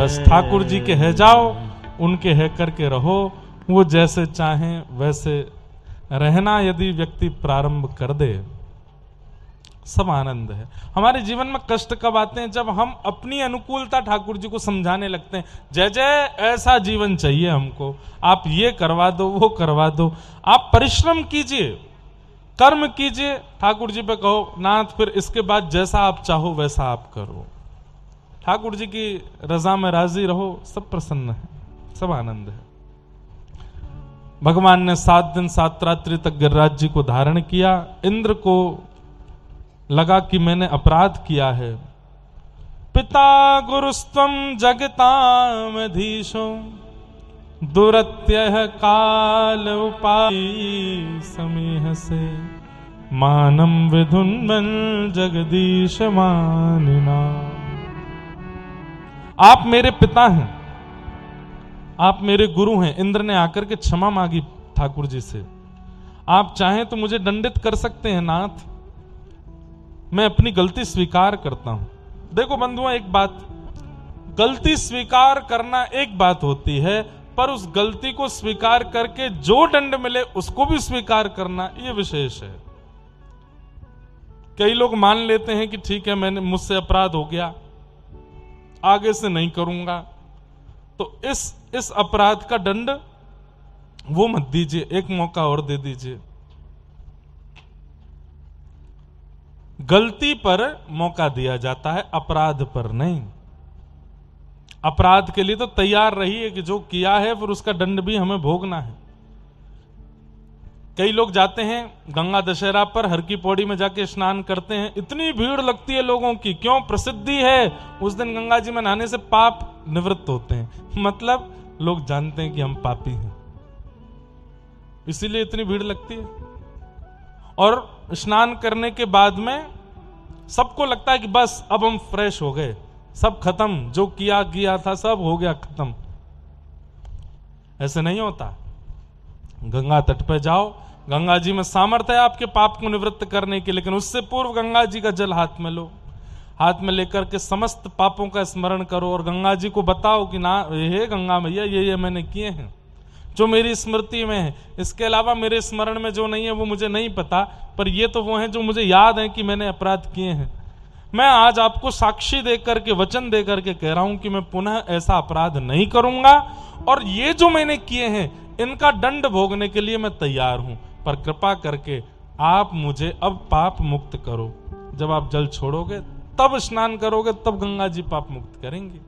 बस ठाकुर जी के है जाओ, उनके है करके रहो, वो जैसे चाहें वैसे रहना यदि व्यक्ति प्रारंभ कर दे, सब आनंद है। हमारे जीवन में कष्ट कब आते हैं? जब हम अपनी अनुकूलता ठाकुर जी को समझाने लगते हैं, जय जय ऐसा जीवन चाहिए हमको, आप ये करवा दो, वो करवा दो। आप परिश्रम कीजिए, कर्म कीजिए, ठाकुर जी पे कहो नाथ फिर इसके बाद जैसा आप चाहो वैसा आप करो। ठाकुर जी की रजा में राजी रहो, सब प्रसन्न है, सब आनंद है। भगवान ने 7 दिन 7 रात्रि तक गिरिराज जी को धारण किया। इंद्र को लगा कि मैंने अपराध किया है। पिता गुरुस्त्वं जगतामधीशो दुरत्यः काल उपायी समीह से मानम विधुन्वन जगदीश मानिना। आप मेरे पिता हैं, आप मेरे गुरु हैं। इंद्र ने आकर के क्षमा मांगी ठाकुर जी से। आप चाहें तो मुझे दंडित कर सकते हैं नाथ, मैं अपनी गलती स्वीकार करता हूं। देखो बंधुओं, एक बात, गलती स्वीकार करना एक बात होती है, पर उस गलती को स्वीकार करके जो दंड मिले उसको भी स्वीकार करना, यह विशेष है। कई लोग मान लेते हैं कि ठीक है, मैंने मुझसे अपराध हो गया, आगे से नहीं करूंगा, तो इस अपराध का दंड वो मत दीजिए, एक मौका और दे दीजिए। गलती पर मौका दिया जाता है, अपराध पर नहीं। अपराध के लिए तो तैयार रहिए कि जो किया है फिर उसका दंड भी हमें भोगना है। कई लोग जाते हैं गंगा दशहरा पर हर की पौड़ी में जाके स्नान करते हैं, इतनी भीड़ लगती है लोगों की, क्यों? प्रसिद्धि है उस दिन गंगा जी में नहाने से पाप निवृत्त होते हैं। मतलब लोग जानते हैं कि हम पापी हैं, इसीलिए इतनी भीड़ लगती है। और स्नान करने के बाद में सबको लगता है कि बस अब हम फ्रेश हो गए, सब खत्म, जो किया गया था सब हो गया खत्म। ऐसे नहीं होता। गंगा तट पे जाओ, गंगा जी में सामर्थ्य है आपके पाप को निवृत्त करने की, लेकिन उससे पूर्व गंगा जी का जल हाथ में लो, हाथ में लेकर के समस्त पापों का स्मरण करो और गंगा जी को बताओ कि ना हे गंगा मैया, ये मैंने किए हैं जो मेरी स्मृति में है। इसके अलावा मेरे स्मरण में जो नहीं है वो मुझे नहीं पता, पर ये तो वो हैं जो मुझे याद है कि मैंने अपराध किए हैं। मैं आज आपको साक्षी देकर के, वचन देकर के कह रहा हूं कि मैं पुनः ऐसा अपराध नहीं करूंगा, और ये जो मैंने किए हैं इनका दंड भोगने के लिए मैं तैयार हूं, पर कृपा करके आप मुझे अब पाप मुक्त करो। जब आप जल छोड़ोगे, तब स्नान करोगे, तब गंगा जी पाप मुक्त करेंगे।